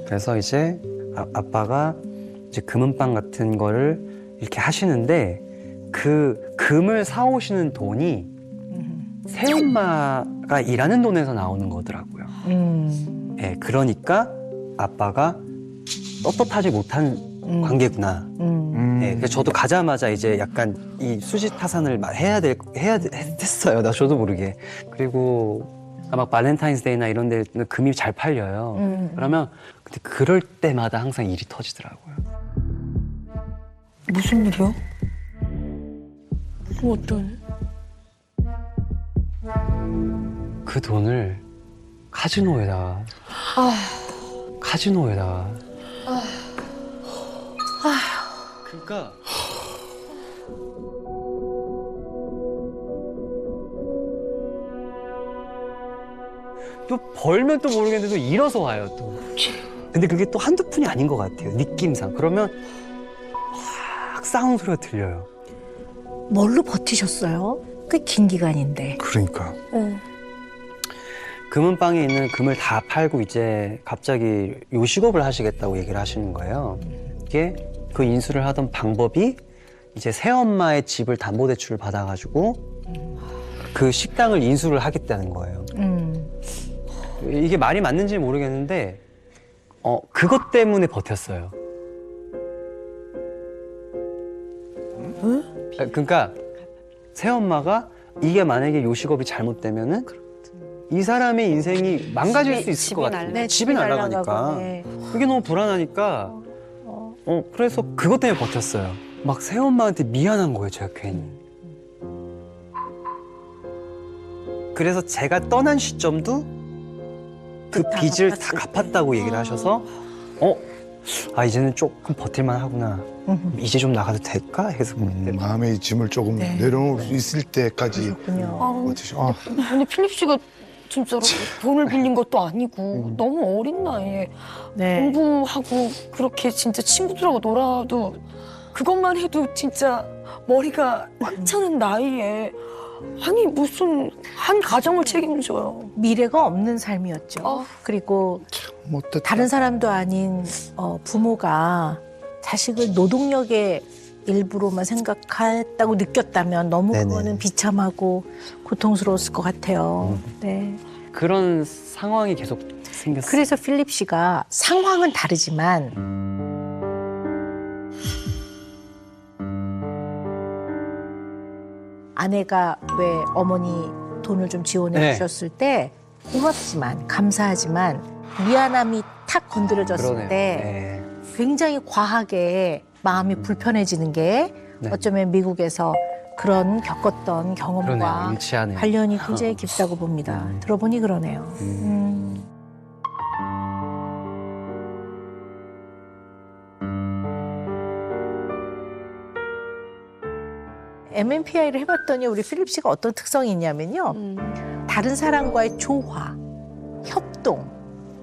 그래서 이제 아빠가 이제 금은방 같은 거를 이렇게 하시는데 그 금을 사오시는 돈이 새엄마가 일하는 돈에서 나오는 거더라고요. 예, 그러니까 아빠가 떳떳하지 못한 관계구나. 예, 그래서 저도 가자마자 이제 약간 이 수지타산을 했어요. 나 저도 모르게. 그리고 아마 발렌타인스데이나 이런 데는 금이 잘 팔려요. 그러면 근데 그럴 때마다 항상 일이 터지더라고요. 무슨 일이요? 어떤? 그 돈을 카지노에다가 그러니까 또 벌면 또 모르겠는데 또 잃어서 와요 또. 근데 그게 또 한두 푼이 아닌 것 같아요 느낌상. 그러면 확 싸우는 소리가 들려요. 뭘로 버티셨어요? 꽤 긴 기간인데. 그러니까. 금은방에 있는 금을 다 팔고 이제 갑자기 요식업을 하시겠다고 얘기를 하시는 거예요. 이게 그 인수를 하던 방법이 이제 새엄마의 집을 담보대출을 받아가지고 그 식당을 인수를 하겠다는 거예요. 이게 말이 맞는지 모르겠는데 그것 때문에 버텼어요. 그러니까 새엄마가 이게 만약에 요식업이 잘못되면은 이 사람의 인생이 망가질 수 있을 것 같아요. 네, 집이 날아가니까. 네. 그게 너무 불안하니까. 그래서 그것 때문에 버텼어요. 막 새엄마한테 미안한 거예요, 제가 괜히. 그래서 제가 떠난 시점도 그 빚을 다 갚았다고 얘기를 하셔서 이제는 조금 버틸만 하구나. 이제 좀 나가도 될까? 해서 그때 마음의 짐을 조금 네. 내려놓을 수 있을 때까지 그렇군요. 버티셔. 근데 필립 씨가 진짜로 돈을 빌린 것도 아니고 너무 어린 나이에 네. 공부하고 그렇게 진짜 친구들하고 놀아도 그것만 해도 진짜 머리가 꽉 차는 나이에 아니 무슨 한 가정을 책임져요. 미래가 없는 삶이었죠. 그리고 못됐다. 다른 사람도 아닌 부모가 자식을 노동력의 일부로만 생각했다고 느꼈다면 너무 네네. 그거는 비참하고 고통스러웠을 것 같아요. 네. 그런 상황이 계속 생겼어요. 그래서 필립 씨가 상황은 다르지만 아내가 왜 어머니 돈을 좀 지원해 네. 주셨을 때 고맙지만 감사하지만 미안함이 탁 건드려졌을 그러네요. 때 네. 굉장히 과하게 마음이 불편해지는 게 네. 어쩌면 미국에서 그런 겪었던 그러네요. 경험과 일치하네요. 관련이 굉장히 깊다고 봅니다. 들어보니 그러네요. MMPI를 해봤더니 우리 필립 씨가 어떤 특성이 있냐면요. 다른 사람과의 조화, 협동,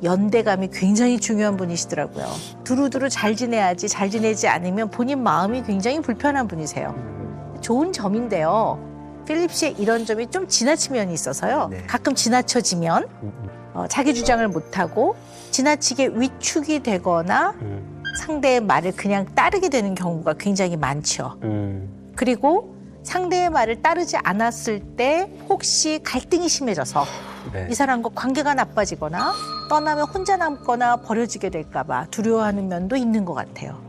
연대감이 굉장히 중요한 분이시더라고요. 두루두루 잘 지내야지 잘 지내지 않으면 본인 마음이 굉장히 불편한 분이세요. 좋은 점인데요. 필립 씨의 이런 점이 좀 지나친 면이 있어서요. 네. 가끔 지나쳐지면 자기 주장을 못하고 지나치게 위축이 되거나 상대의 말을 그냥 따르게 되는 경우가 굉장히 많죠. 그리고 상대의 말을 따르지 않았을 때 혹시 갈등이 심해져서 네. 이 사람과 관계가 나빠지거나 떠나면 혼자 남거나 버려지게 될까 봐 두려워하는 면도 있는 것 같아요.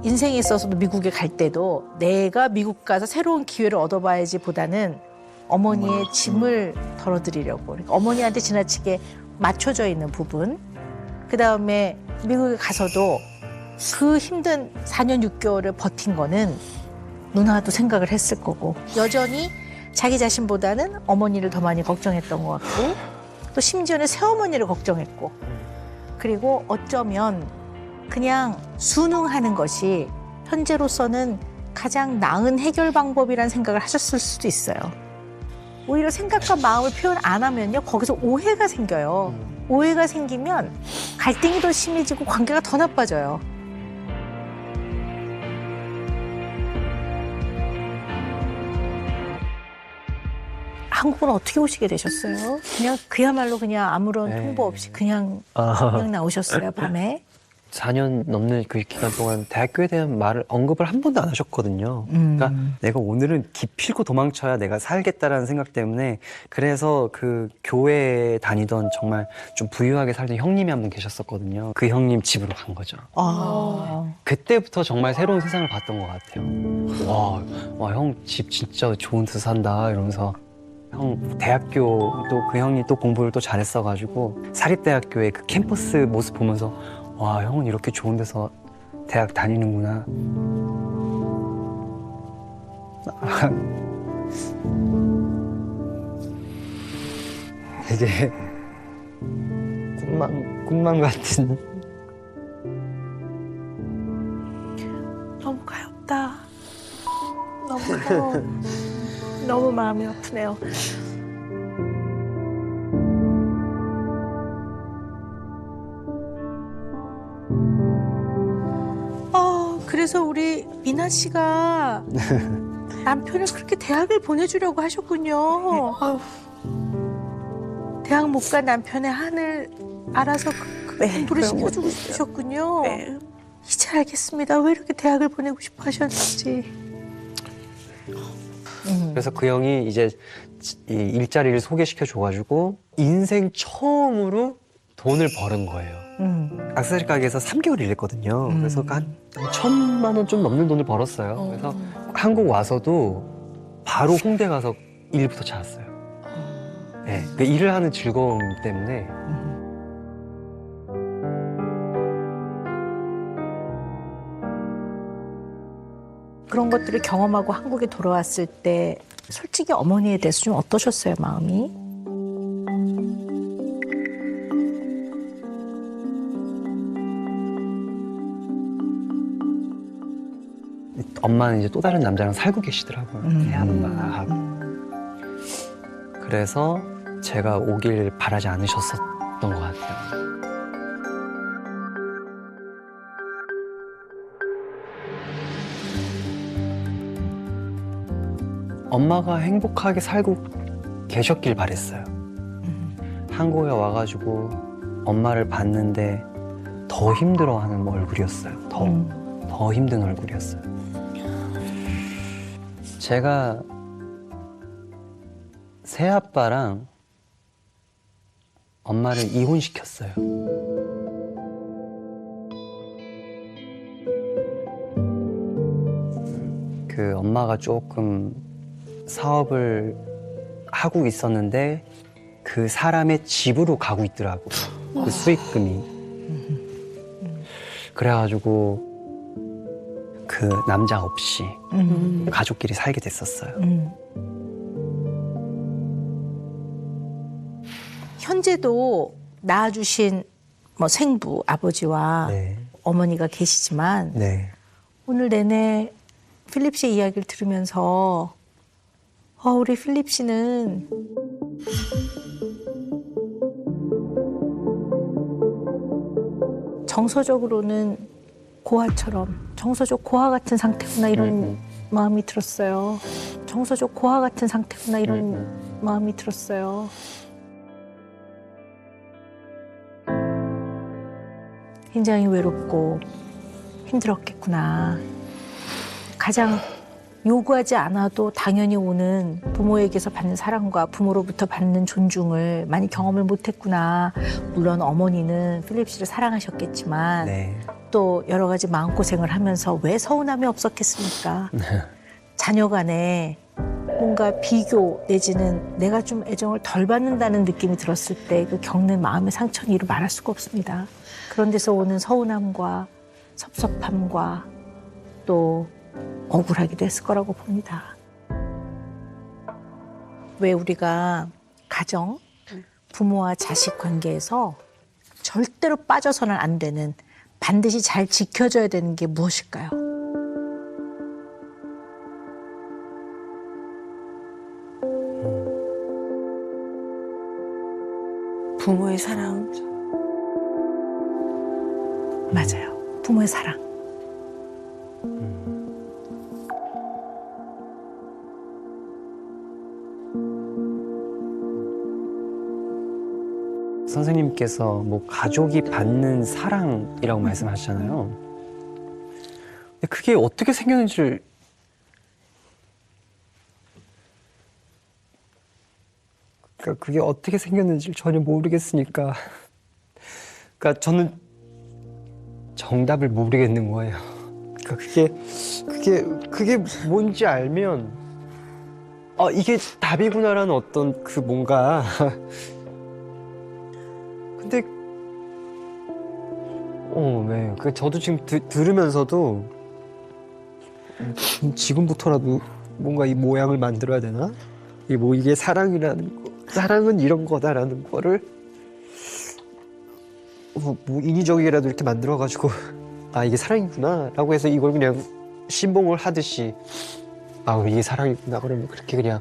인생에 있어서도 미국에 갈 때도 내가 미국 가서 새로운 기회를 얻어봐야지 보다는 어머니의 짐을 덜어드리려고. 그러니까 어머니한테 지나치게 맞춰져 있는 부분. 그다음에 미국에 가서도 그 힘든 4년 6개월을 버틴 거는 누나도 생각을 했을 거고 여전히 자기 자신보다는 어머니를 더 많이 걱정했던 것 같고 또 심지어는 새어머니를 걱정했고 그리고 어쩌면 그냥 순응하는 것이 현재로서는 가장 나은 해결 방법이라는 생각을 하셨을 수도 있어요. 오히려 생각과 마음을 표현 안 하면요 거기서 오해가 생겨요. 오해가 생기면 갈등이 더 심해지고 관계가 더 나빠져요. 한국은 어떻게 오시게 되셨어요? 그냥 그야말로 그냥 아무런 네. 통보 없이 그냥 나오셨어요 밤에? 4년 넘는 그 기간 동안 대학교에 대한 말을 언급을 한 번도 안 하셨거든요. 그러니까 내가 오늘은 기필코 도망쳐야 내가 살겠다라는 생각 때문에 그래서 그 교회에 다니던 정말 좀 부유하게 살던 형님이 한 분 계셨었거든요. 그 형님 집으로 간 거죠. 그때부터 정말 새로운 세상을 봤던 것 같아요. 와, 형 집 진짜 좋은 데서 산다 이러면서 형 대학교도 그 형이 또 공부를 또 잘했어가지고 사립대학교의 그 캠퍼스 모습 보면서 와, 형은 이렇게 좋은 데서 대학 다니는구나. 되게 꿈만 같은. 너무 가엽다. 너무 가여워. 너무 마음이 아프네요. 그래서 우리 미나 씨가 남편을 그렇게 대학을 보내주려고 하셨군요. 대학 못 간 남편의 한을 알아서 공부를 시켜주고 싶으셨군요. 이제 알겠습니다. 왜 이렇게 대학을 보내고 싶어 하셨는지. 그래서 그 형이 이제 이 일자리를 소개시켜 줘가지고 인생 처음으로 돈을 버는 거예요. 액세서리 가게에서 3개월 일했거든요. 그래서 한 1,000만 원 좀 넘는 돈을 벌었어요. 그래서 한국 와서도 바로 홍대 가서 일부터 찾았어요. 네, 그 일을 하는 즐거움 때문에. 그런 것들을 경험하고 한국에 돌아왔을 때 솔직히 어머니에 대해서 좀 어떠셨어요, 마음이? 엄마는 이제 또 다른 남자랑 살고 계시더라고요. 대한민국. 그래서 제가 오길 바라지 않으셨었던 것 같아요. 엄마가 행복하게 살고 계셨길 바랬어요. 한국에 와가지고 엄마를 봤는데 더 힘들어하는 얼굴이었어요. 더 힘든 얼굴이었어요. 제가 새아빠랑 엄마를 이혼시켰어요. 그 엄마가 조금 사업을 하고 있었는데 그 사람의 집으로 가고 있더라고. 그 수익금이. 그래가지고 그 남자 없이 가족끼리 살게 됐었어요. 현재도 낳아주신 뭐 생부 아버지와 네. 어머니가 계시지만 네. 오늘 내내 필립 씨의 이야기를 들으면서 우리 필립 씨는 정서적으로는 고아처럼 정서적 고아 같은 상태구나 이런 마음이 들었어요. 정서적 고아 같은 상태구나 이런 마음이 들었어요. 굉장히 외롭고 힘들었겠구나. 가장 요구하지 않아도 당연히 오는 부모에게서 받는 사랑과 부모로부터 받는 존중을 많이 경험을 못했구나. 물론 어머니는 필립 씨를 사랑하셨겠지만 네. 또 여러 가지 마음고생을 하면서 왜 서운함이 없었겠습니까? 자녀 간에 뭔가 비교 내지는 내가 좀 애정을 덜 받는다는 느낌이 들었을 때 그 겪는 마음의 상처는 이루 말할 수가 없습니다. 그런 데서 오는 서운함과 섭섭함과 또 억울하기도 했을 거라고 봅니다. 왜 우리가 가정, 부모와 자식 관계에서 절대로 빠져서는 안 되는, 반드시 잘 지켜줘야 되는 게 무엇일까요? 부모의 사랑. 맞아요. 부모의 사랑. 선생님께서 뭐 가족이 받는 사랑이라고 말씀하셨잖아요. 근데 그게 어떻게 생겼는지를 그러니까 그게 어떻게 생겼는지를 전혀 모르겠으니까 그러니까 저는 정답을 모르겠는 거예요. 그러니까 그게 뭔지 알면 이게 답이구나라는 어떤 그 뭔가 근데 네. 그 저도 지금 들으면서도 지금부터라도 뭔가 이 모양을 만들어야 되나? 이게 사랑이라는 거, 사랑은 이런 거다라는 거를 뭐 인위적이라도 이렇게 만들어가지고 이게 사랑이구나라고 해서 이걸 그냥 신봉을 하듯이 이게 사랑이구나 그러면 그렇게 그냥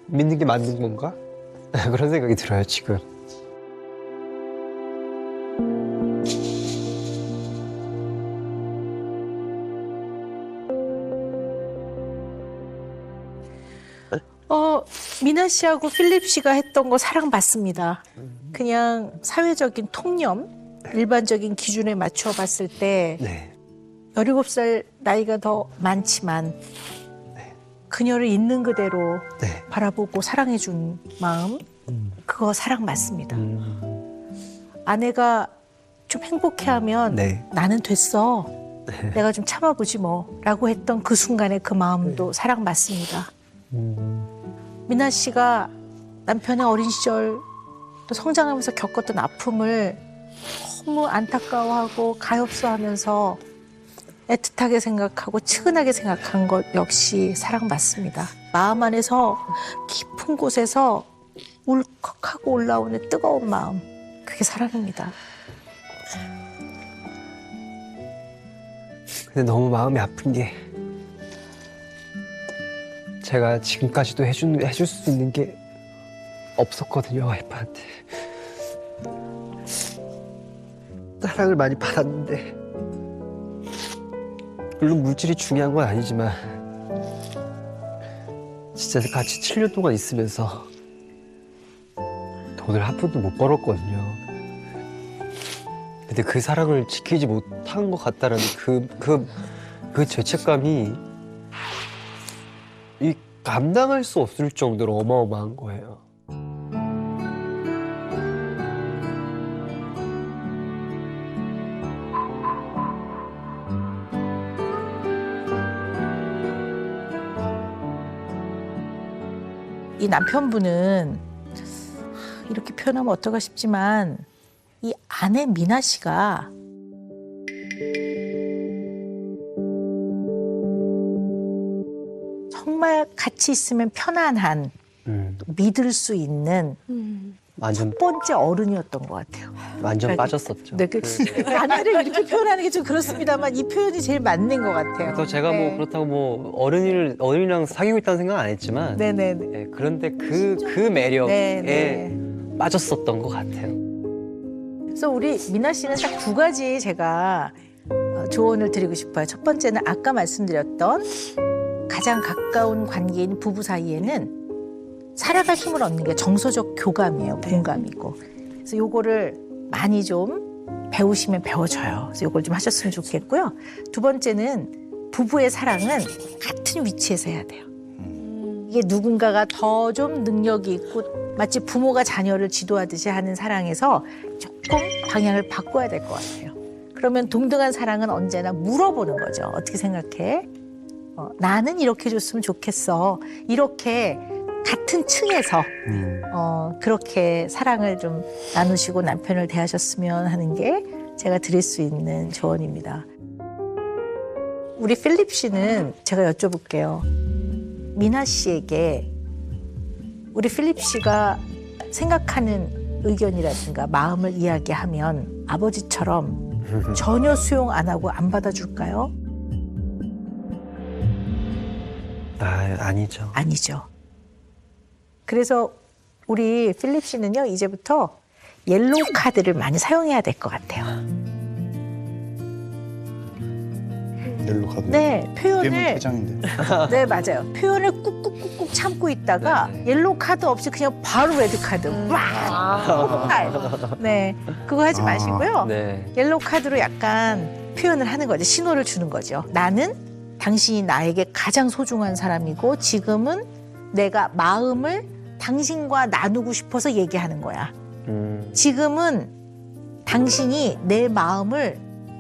믿는 게 맞는 건가? 그런 생각이 들어요 지금. 미나 씨하고 필립 씨가 했던 거 사랑받습니다. 그냥 사회적인 통념, 일반적인 기준에 맞춰 봤을 때 네. 17살 나이가 더 많지만 그녀를 있는 그대로 네. 바라보고 사랑해준 마음, 그거 사랑 맞습니다. 아내가 좀 행복해하면 네. 나는 됐어. 내가 좀 참아보지 뭐 라고 했던 그 순간의 그 마음도 사랑 맞습니다. 미나 씨가 남편의 어린 시절 또 성장하면서 겪었던 아픔을 너무 안타까워하고 가엾어하면서 애틋하게 생각하고 측은하게 생각한 것 역시 사랑받습니다. 마음 안에서 깊은 곳에서 울컥하고 올라오는 뜨거운 마음, 그게 사랑입니다. 근데 너무 마음이 아픈 게 제가 지금까지도 해줄 수 있는 게 없었거든요, 와이프한테. 사랑을 많이 받았는데 물론 물질이 중요한 건 아니지만 진짜 같이 7년 동안 있으면서 돈을 한 푼도 못 벌었거든요. 근데 그 사랑을 지키지 못한 것 같다라는 그 죄책감이 감당할 수 없을 정도로 어마어마한 거예요. 이 남편분은 이렇게 표현하면 어떨까 싶지만 이 아내 미나 씨가 정말 같이 있으면 편안한, 믿을 수 있는 완전 첫 번째 어른이었던 것 같아요. 완전 빠졌었죠. 네, 아내를 이렇게 표현하는 게 좀 그렇습니다만 이 표현이 제일 맞는 것 같아요. 또 제가 네. 뭐 그렇다고 뭐 어른이랑 사귀고 있다는 생각 안 했지만 네네네. 네, 그런데 그 매력에 네. 빠졌었던 것 같아요. 그래서 우리 미나 씨는 딱 두 가지 제가 조언을 드리고 싶어요. 첫 번째는 아까 말씀드렸던 가장 가까운 관계인 부부 사이에는 살아갈 힘을 얻는 게 정서적 교감이에요. 공감이고. 그래서 요거를 많이 좀 배우시면 배워져요. 그래서 이걸 좀 하셨으면 좋겠고요. 두 번째는 부부의 사랑은 같은 위치에서 해야 돼요. 이게 누군가가 더 좀 능력이 있고 마치 부모가 자녀를 지도하듯이 하는 사랑에서 조금 방향을 바꿔야 될 것 같아요. 그러면 동등한 사랑은 언제나 물어보는 거죠. 어떻게 생각해? 나는 이렇게 해줬으면 좋겠어. 이렇게 같은 층에서 그렇게 사랑을 좀 나누시고 남편을 대하셨으면 하는 게 제가 드릴 수 있는 조언입니다. 우리 필립 씨는 제가 여쭤볼게요. 미나 씨에게 우리 필립 씨가 생각하는 의견이라든가 마음을 이야기하면 아버지처럼 전혀 수용 안 하고 안 받아줄까요? 아니죠. 아니죠. 그래서 우리 필립 씨는요, 이제부터 옐로우 카드를 많이 사용해야 될 것 같아요. 옐로우 카드. 네, 게임은 표현을 퇴장인데. 네, 맞아요. 표현을 꾹꾹꾹꾹 참고 있다가 옐로우 카드 없이 그냥 바로 레드 카드 막 폭발. 네, 그거 하지 마시고요. 네. 옐로우 카드로 약간 표현을 하는 거죠. 신호를 주는 거죠. 나는 당신이 나에게 가장 소중한 사람이고 지금은 내가 마음을 당신과 나누고 싶어서 얘기하는 거야. 지금은 당신이 내 마음을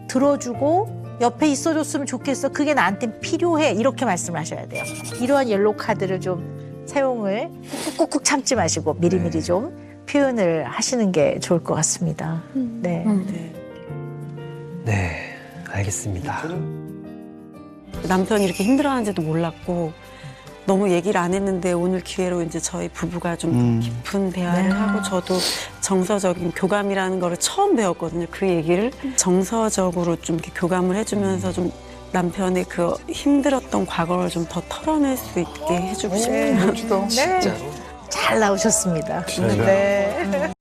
들어주고 옆에 있어줬으면 좋겠어. 그게 나한테 필요해. 이렇게 말씀을 하셔야 돼요. 이러한 옐로우 카드를 좀 사용을 꾹꾹꾹 참지 마시고 미리미리 좀 표현을 하시는 게 좋을 것 같습니다. 네. 네, 알겠습니다. 남편이 이렇게 힘들어하는지도 몰랐고 너무 얘기를 안 했는데 오늘 기회로 이제 저희 부부가 좀 깊은 대화를 하고 저도 정서적인 교감이라는 거를 처음 배웠거든요. 그 얘기를 정서적으로 좀 이렇게 교감을 해주면서 좀 남편의 그 힘들었던 과거를 좀 더 털어낼 수 있게 해주고 싶어요. 멋지다. 네. 잘 나오셨습니다. 진짜. 네.